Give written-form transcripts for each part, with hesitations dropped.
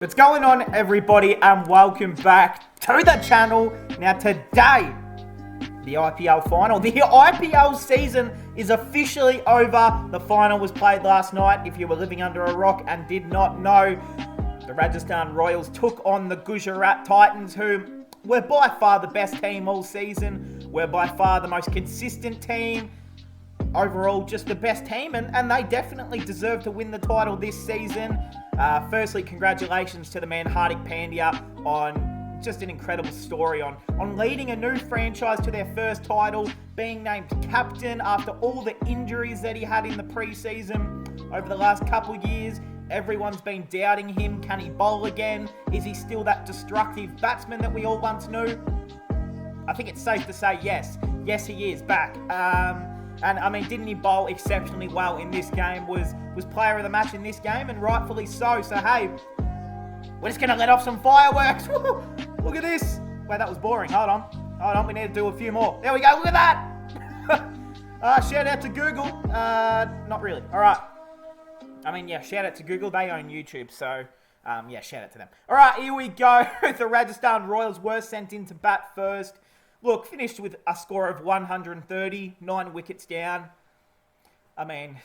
What's going on, everybody, and welcome back to the channel. Now today, the IPL final. The IPL season is officially over. The final was played last night. If you were living under a rock and did not know, the Rajasthan Royals took on the Gujarat Titans, who were by far the best team all season, were by far the most consistent team, overall just the best team, and they definitely deserve to win the title this season. Firstly, congratulations to the man Hardik Pandya on just an incredible story on leading a new franchise to their first title, being named captain after all the injuries that he had in the preseason over the last couple of years. Everyone's been doubting him. Can he bowl again? Is he still that destructive batsman that we all once knew? I think it's safe to say yes. Yes, he is back. And I mean, didn't he bowl exceptionally well in this game? Was player of the match in this game, and rightfully so. So hey, we're just gonna let off some fireworks. Look at this. Wait, that was boring. Hold on. We need to do a few more. There we go. Look at that. Shout out to Google. Not really. All right. I mean, yeah. Shout out to Google. They own YouTube, so yeah. Shout out to them. All right. Here we go. The Rajasthan Royals were sent in to bat first. Look, finished with a score of 130, 9 wickets down. I mean,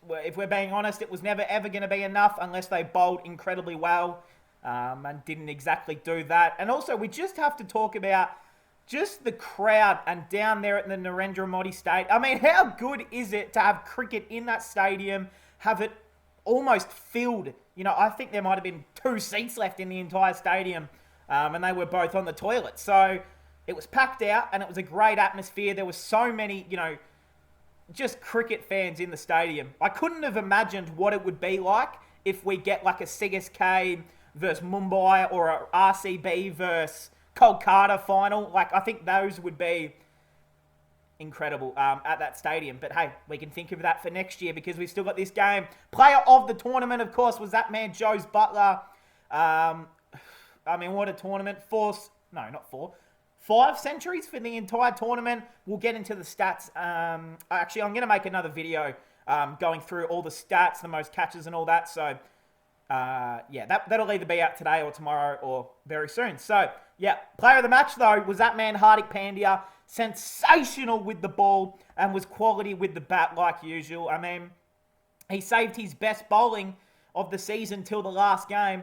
if we're being honest, it was never ever going to be enough unless they bowled incredibly well and didn't exactly do that. And also, we just have to talk about just the crowd and down there at the Narendra Modi Stadium. I mean, how good is it to have cricket in that stadium, have it almost filled? You know, I think there might have been 2 seats left in the entire stadium, and they were both on the toilet. So it was packed out, and it was a great atmosphere. There were so many, just cricket fans in the stadium. I couldn't have imagined what it would be like if we get like a CSK versus Mumbai or a RCB versus Kolkata final. Like, I think those would be incrediable at that stadium. But hey, we can think of that for next year because we've still got this game. Player of the tournament, of course, was that man, Joe Buttler. I mean, what a tournament. 5 centuries for the entire tournament. We'll get into the stats. Actually, I'm going to make another video going through all the stats, the most catches and all that. So, yeah, that'll either be out today or tomorrow or very soon. So, yeah, player of the match, though, was that man, Hardik Pandya. Sensational with the ball and was quality with the bat like usual. I mean, he saved his best bowling of the season till the last game.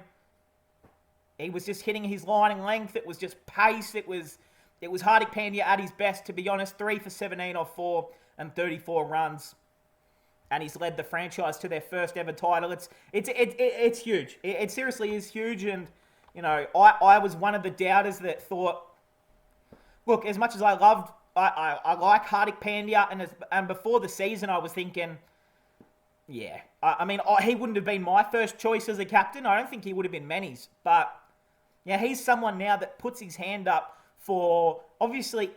He was just hitting his line and length. It was just pace. It was Hardik Pandya at his best, to be honest. 3 for 17 off 4 and 34 runs. And he's led the franchise to their first ever title. It's huge. It seriously is huge. And, I was one of the doubters that thought, look, as much as I like Hardik Pandya, and before the season I was thinking, yeah, I mean, he wouldn't have been my first choice as a captain. I don't think he would have been many's. But, yeah, he's someone now that puts his hand up for, obviously,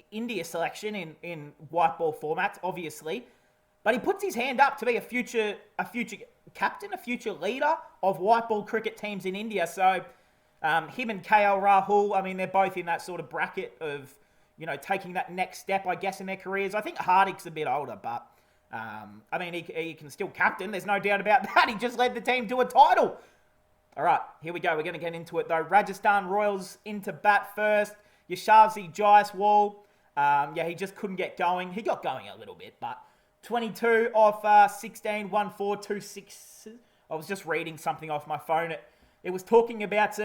India selection in white ball formats, obviously. But he puts his hand up to be a future captain, a future leader of white ball cricket teams in India. So, him and KL Rahul, I mean, they're both in that sort of bracket of, taking that next step, I guess, in their careers. I think Hardik's a bit older, but I mean, he can still captain. There's no doubt about that. He just led the team to a title. All right, here we go. We're going to get into it, though. Rajasthan Royals into bat first. Yashasvi Jaiswal. Yeah, he just couldn't get going. He got going a little bit, but 22 off 16, 1 4, 2 6. I was just reading something off my phone. It was talking about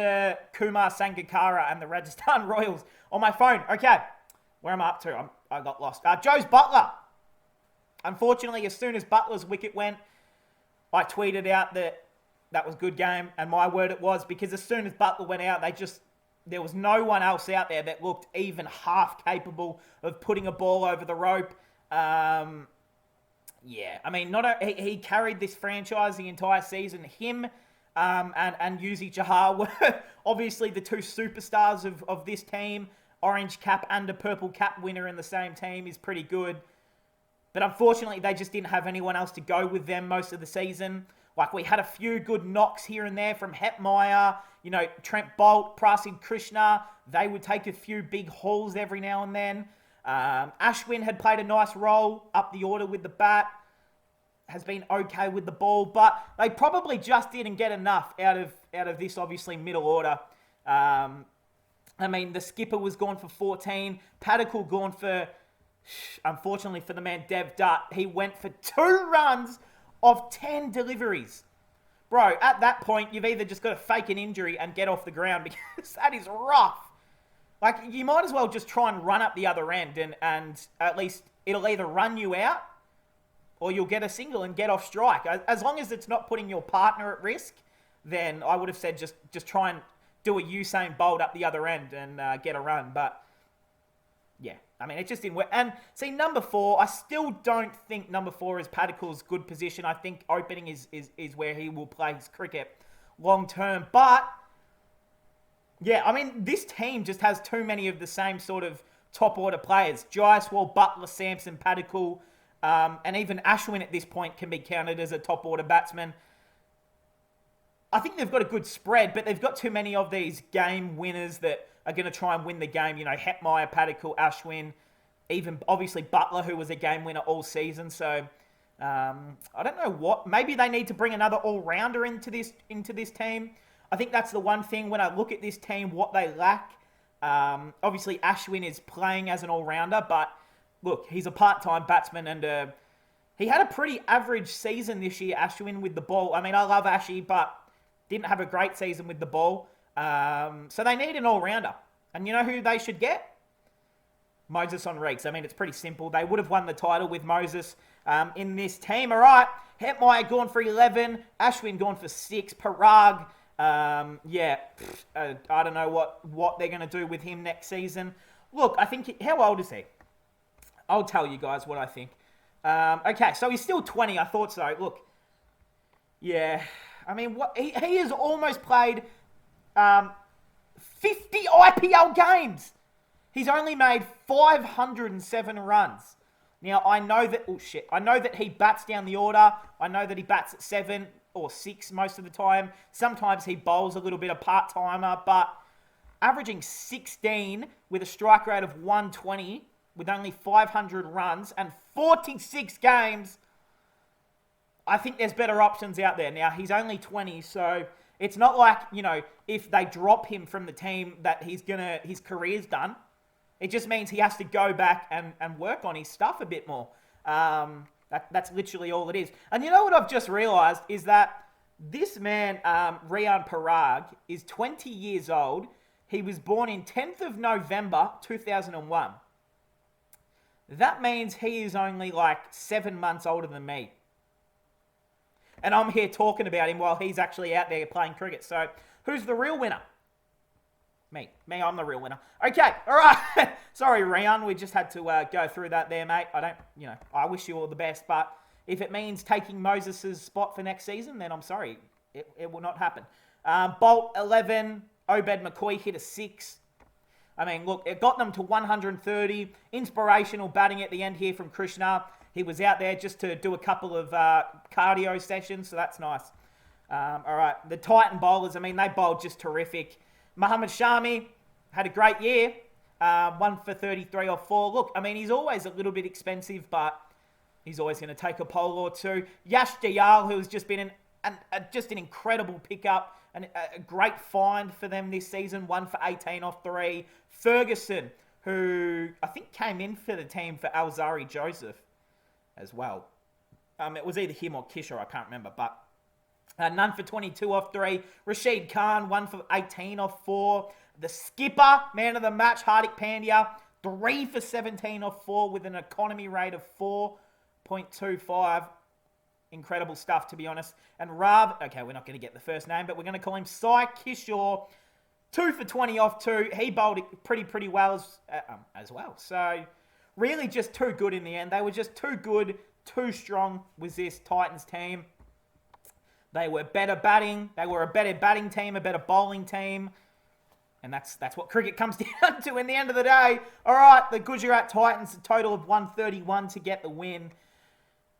Kumar Sangakkara and the Rajasthan Royals on my phone. Okay, where am I up to? I got lost. Joe Buttler. Unfortunately, as soon as Butler's wicket went, I tweeted out that was good game, and my word it was, because as soon as Buttler went out, there was no one else out there that looked even half capable of putting a ball over the rope. Yeah, I mean, he carried this franchise the entire season. Him and Yuzi Chahar were obviously the 2 superstars of this team. Orange cap and a purple cap winner in the same team is pretty good. But unfortunately, they just didn't have anyone else to go with them most of the season. Like, we had a few good knocks here and there from Hetmeyer, Trent Bolt, Prasid Krishna. They would take a few big hauls every now and then. Ashwin had played a nice role up the order with the bat. has been okay with the ball, but they probably just didn't get enough out of this, obviously, middle order. I mean, the skipper was gone for 14. Padicle gone for, unfortunately for the man Dev Dutt, he went for 2 runs of 10 deliveries. Bro, at that point, you've either just got to fake an injury and get off the ground because that is rough. Like, you might as well just try and run up the other end and at least it'll either run you out or you'll get a single and get off strike. As long as it's not putting your partner at risk, then I would have said just try and do a Usain Bolt up the other end and get a run. But, yeah, I mean, it just didn't work. And, see, number 4, I still don't think number 4 is Padicle's good position. I think opening is where he will play his cricket long term. But, yeah, I mean, this team just has too many of the same sort of top order players. Jaiswal, Butler, Sampson, Padicle, and even Ashwin at this point can be counted as a top order batsman. I think they've got a good spread, but they've got too many of these game winners that are going to try and win the game. You know, Hetmeyer, Padicle, Ashwin, even obviously Butler, who was a game winner all season. So I don't know what. Maybe they need to bring another all-rounder into this team. I think that's the one thing when I look at this team, what they lack. Obviously, Ashwin is playing as an all-rounder, but look, he's a part-time batsman and he had a pretty average season this year, Ashwin, with the ball. I mean, I love Ashy, but didn't have a great season with the ball. So they need an all-rounder. And you know who they should get? Moses on Reeks. I mean, it's pretty simple. They would have won the title with Moses in this team. All right, Hetmeyer gone for 11. Ashwin gone for 6. Parag, I don't know what they're going to do with him next season. Look, I think... How old is he? I'll tell you guys what I think. Okay, so he's still 20. I thought so. Look, yeah... I mean, what he has almost played 50 IPL games. He's only made 507 runs. Now, I know that he bats down the order. I know that he bats at 7 or 6 most of the time. Sometimes he bowls a little bit of part-timer, but averaging 16 with a strike rate of 120 with only 500 runs and 46 games... I think there's better options out there. Now, he's only 20, so it's not like, you know, if they drop him from the team that his career's done. It just means he has to go back and work on his stuff a bit more. That's literally all it is. And you know what I've just realised is that this man, Rian Parag, is 20 years old. He was born in 10th of November, 2001. That means he is only like 7 months older than me. And I'm here talking about him while he's actually out there playing cricket. So, who's the real winner? Me, I'm the real winner. Okay, all right. Sorry, Rian, we just had to go through that there, mate. I wish you all the best. But if it means taking Moses' spot for next season, then I'm sorry. It will not happen. Bolt, 11. Obed McCoy hit a 6. I mean, look, it got them to 130. Inspirational batting at the end here from Krishna. He was out there just to do a couple of cardio sessions, so that's nice. All right, the Titan bowlers, I mean, they bowled just terrific. Muhammad Shami had a great year, 1 for 33 or 4. Look, I mean, he's always a little bit expensive, but he's always going to take a pole or two. Yash Dayal, who's just been just an incredible pickup and a great find for them this season, 1 for 18 off 3. Ferguson, who I think came in for the team for Alzari Joseph as well. It was either him or Kisher, I can't remember, but none for 22 off 3. Rashid Khan, 1 for 18 off 4. The skipper, man of the match, Hardik Pandya, 3 for 17 off 4 with an economy rate of 4.25. Incredible stuff, to be honest. And Rav, okay, we're not going to get the first name, but we're going to call him Sai Kishore, 2 for 20 off 2. He bowled it pretty well as well. So, really just too good in the end. They were just too good, too strong was this Titans team. They were better batting. They were a better batting team, a better bowling team. And that's what cricket comes down to in the end of the day. All right, the Gujarat Titans, a total of 131 to get the win.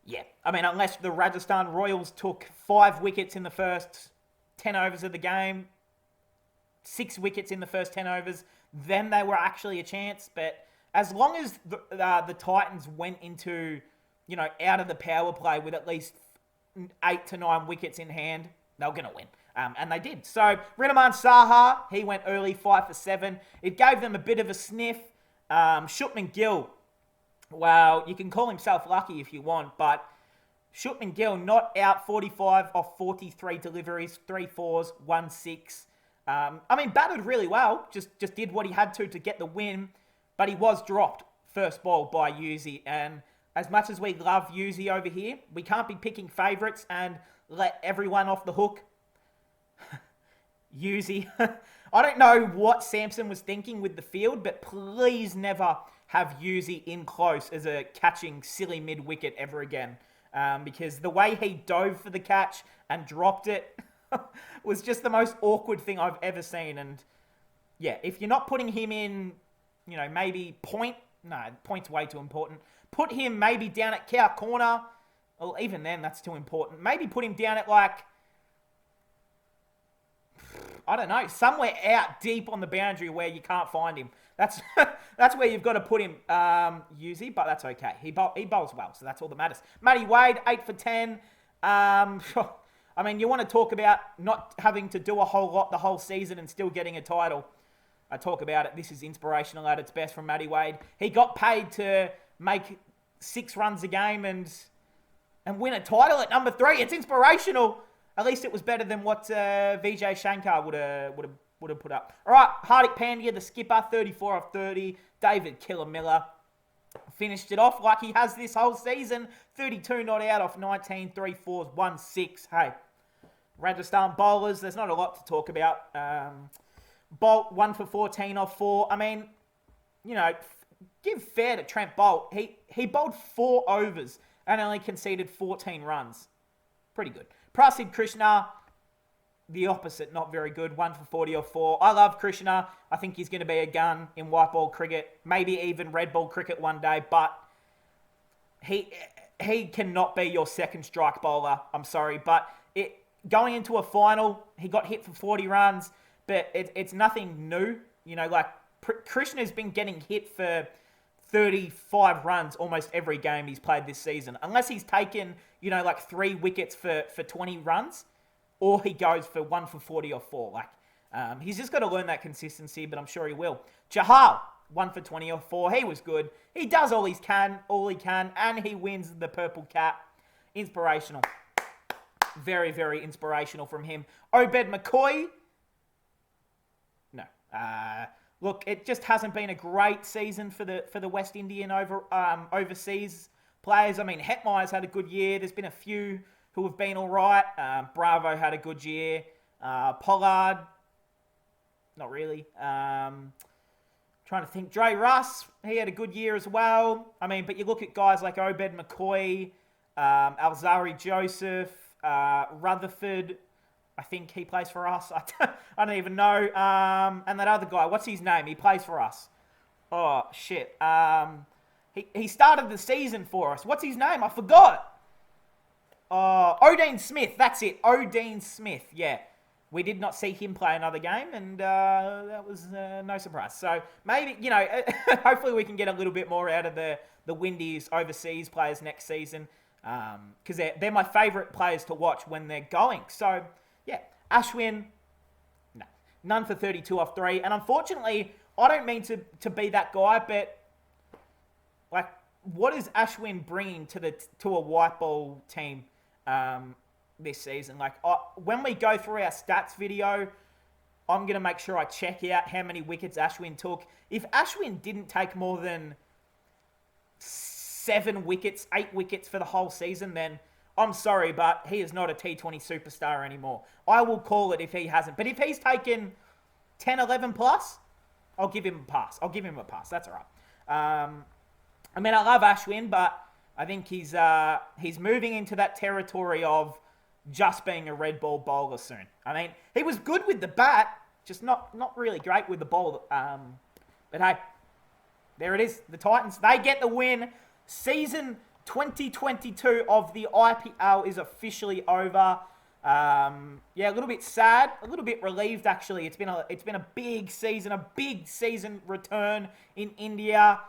Yeah, I mean, unless the Rajasthan Royals took 5 wickets in the first 10 overs of the game, 6 wickets in the first 10 overs, then they were actually a chance. But as long as the Titans went into, out of the power play with at least 8 to 9 wickets in hand, they were going to win. And they did. So, Rinaman Saha, he went early, 5 for 7. It gave them a bit of a sniff. Shupman Gill, well, you can call himself lucky if you want, but Shupman Gill not out 45 off 43 deliveries, 3 fours, 1 6. Batted really well, just did what he had to get the win, but he was dropped first ball by Yuzi. And as much as we love Yuzi over here, we can't be picking favourites and let everyone off the hook. Yuzi. I don't know what Samson was thinking with the field, but please never have Yuzi in close as a catching silly mid-wicket ever again. Because the way he dove for the catch and dropped it was just the most awkward thing I've ever seen. And yeah, if you're not putting him in, maybe point's way too important. Put him maybe down at cow corner. Well, even then, that's too important. Maybe put him down at I don't know, somewhere out deep on the boundary where you can't find him. That's where you've got to put him, Yuzi, but that's okay. He bowls well, so that's all that matters. Matty Wade, 8 for 10. You want to talk about not having to do a whole lot the whole season and still getting a title. I talk about it. This is inspirational at its best from Matty Wade. He got paid to make 6 runs a game and win a title at number 3. It's inspirational. At least it was better than what Vijay Shankar would have put up. All right, Hardik Pandya, the skipper, 34 off 30. David Killer Miller finished it off like he has this whole season. 32 not out off 19, 3 fours, 1 6. Hey, Rajasthan bowlers, there's not a lot to talk about. Bolt, 1 for 14 off 4. Give fair to Trent Bolt. He bowled 4 overs and only conceded 14 runs. Pretty good. Prasid Krishna, the opposite, not very good. 1 for 40 off 4. I love Krishna. I think he's going to be a gun in white ball cricket, maybe even red ball cricket one day, but he cannot be your second strike bowler. I'm sorry, but going into a final, he got hit for 40 runs, but it's nothing new. Krishna's been getting hit for 35 runs almost every game he's played this season. Unless he's taken, 3 wickets for 20 runs, or he goes for 1 for 40 or 4. He's just got to learn that consistency, but I'm sure he will. Chahal, 1 for 20 or 4. He was good. He does all he can, and he wins the purple cap. Inspirational. Very, very inspirational from him. Obed McCoy. No. Look, it just hasn't been a great season for the West Indian overseas players. Hetmeyer's had a good year. There's been a few who have been all right. Bravo had a good year. Pollard, not really. Trying to think. Dre Russ, he had a good year as well. But you look at guys like Obed McCoy, Alzari Joseph, Rutherford. I think he plays for us. I don't even know. And that other guy, what's his name? He plays for us. Oh, shit. He started the season for us. What's his name? I forgot. Odin Smith. That's it. Odin Smith. Yeah. We did not see him play another game, and that was no surprise. So maybe, hopefully we can get a little bit more out of the Windies overseas players next season, because they're my favourite players to watch when they're going. So, yeah, Ashwin, no, none for 32 off 3. And unfortunately, I don't mean to be that guy, but what is Ashwin bringing to a white ball team this season? When we go through our stats video, I'm going to make sure I check out how many wickets Ashwin took. If Ashwin didn't take more than 7 wickets, 8 wickets for the whole season, then I'm sorry, but he is not a T20 superstar anymore. I will call it if he hasn't. But if he's taken 10, 11 plus, I'll give him a pass. That's all right. I love Ashwin, but I think he's moving into that territory of just being a red ball bowler soon. He was good with the bat, just not really great with the ball. But hey, there it is. The Titans, they get the win. Season 2022 of the IPL is officially over. A little bit sad, a little bit relieved actually. It's been a big season return in India.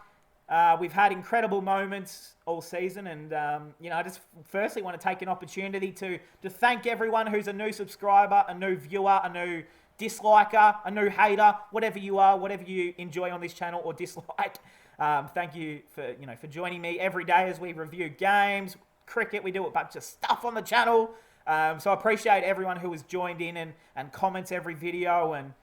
We've had incredible moments all season, and I just firstly want to take an opportunity to thank everyone who's a new subscriber, a new viewer, a new disliker, a new hater, whatever you are, whatever you enjoy on this channel or dislike. Thank you for joining me every day as we review games, cricket. We do a bunch of stuff on the channel. So I appreciate everyone who has joined in and comments every video and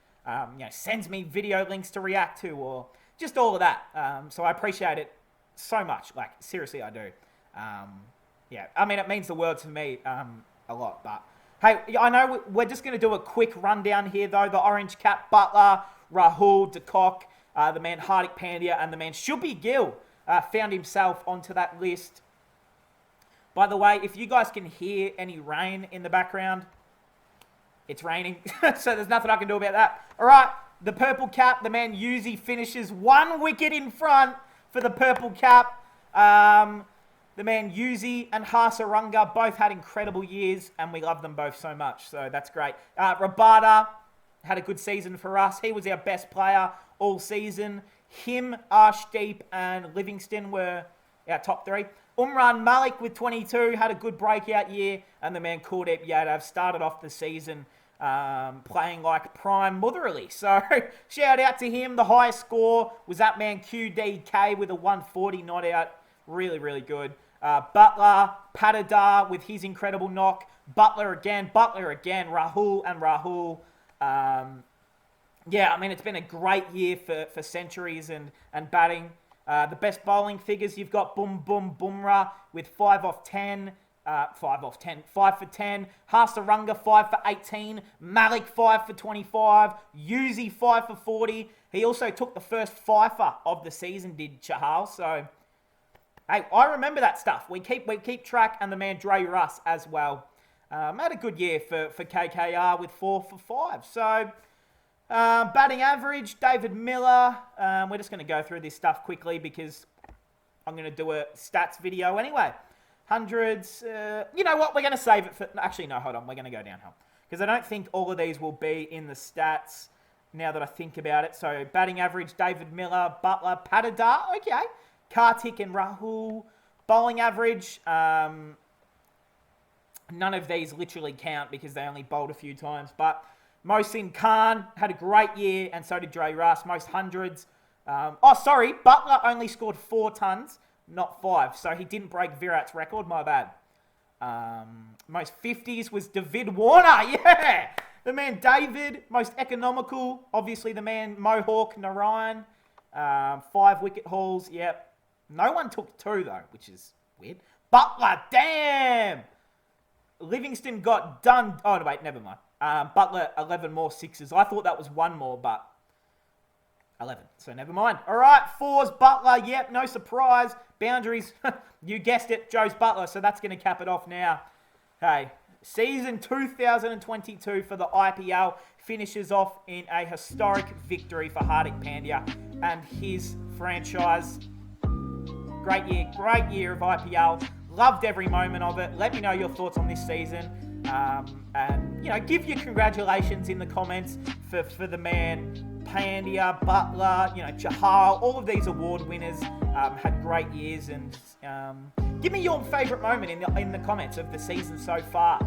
sends me video links to react to, or just all of that. So I appreciate it so much. Like, seriously, I do. I mean, it means the world to me a lot. But, hey, I know we're just going to do a quick rundown here, though. The Orange Cap, Butler, Rahul, De Kock, the man Hardik Pandya, and the man Shubhi Gill found himself onto that list. By the way, if you guys can hear any rain in the background, it's raining. So there's nothing I can do about that. All right. The purple cap, the man Yuzi finishes 1 wicket in front for the purple cap. The man Yuzi and Hasaranga both had incredible years, and we love them both so much. So that's great. Rabada had a good season for us. He was our best player all season. Him, Arshdeep, and Livingston were our top three. Umran Malik with 22 had a good breakout year, and the man Kuldeep Yadav started off the season playing like prime Motherly. So shout out to him. The highest score was that man QDK with a 140 not out. Really, really good. Butler, Patidar with his incredible knock. Butler again, Rahul and Rahul. I mean, it's been a great year for centuries and batting. The best bowling figures, you've got Bumrah with 5 off 10. 5 for 10. Hasaranga, 5 for 18. Malik, 5 for 25. Yuzi, 5 for 40. He also took the first fifer of the season, did Chahal. So, hey, I remember that stuff. We keep track, and the man Dre Russ as well. Had a good year for KKR with 4 for 5. So, batting average, David Miller. We're just going to go through this stuff quickly because I'm going to do a stats video anyway. Hundreds. You know what? We're going to save it for... Actually, no, hold on. We're going to go downhill. Because I don't think all of these will be in the stats now that I think about it. So, batting average, David Miller, Butler, Patidar. Okay. Kartik and Rahul. Bowling average. None of these literally count because they only bowled a few times. But Mohsin Khan had a great year, and so did Dre Russ. Most hundreds. Butler only scored 4 tons. Not 5, so he didn't break Virat's record, my bad. Most 50s was David Warner, yeah! The man David, most economical, obviously the man Mohawk Narayan, 5 wicket hauls, yep. No one took 2 though, which is weird. Butler, damn! Livingston got done, oh wait, never mind. Butler, 11 more 6s. I thought that was 1 more, but 11, so never mind. All right, 4s, Butler, yep, no surprise. Boundaries, you guessed it, Joe's Butler, so that's going to cap it off now. Hey, season 2022 for the IPL finishes off in a historic victory for Hardik Pandya and his franchise. Great year of IPL. Loved every moment of it. Let me know your thoughts on this season. And, give your congratulations in the comments for the man Pandya, Butler, Chahal, all of these award winners had great years, and give me your favourite moment in the comments of the season so far.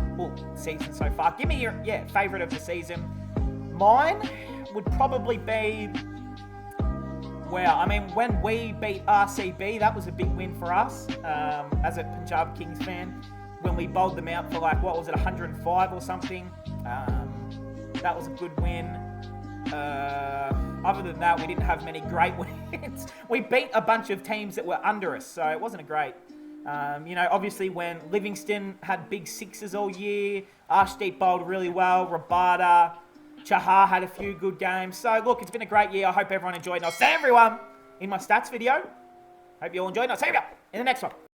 Give me your favourite of the season. Mine would probably be, when we beat RCB, that was a big win for us as a Punjab Kings fan. When we bowled them out for 105 or something. That was a good win. Other than that, we didn't have many great wins. We beat a bunch of teams that were under us, so it wasn't a great. Obviously when Livingston had big 6s all year, Arshdeep bowled really well, Rabada, Chahar had a few good games. So look, it's been a great year. I hope everyone enjoyed, and I'll see everyone in my stats video. Hope you all enjoyed, and I'll see you in the next one.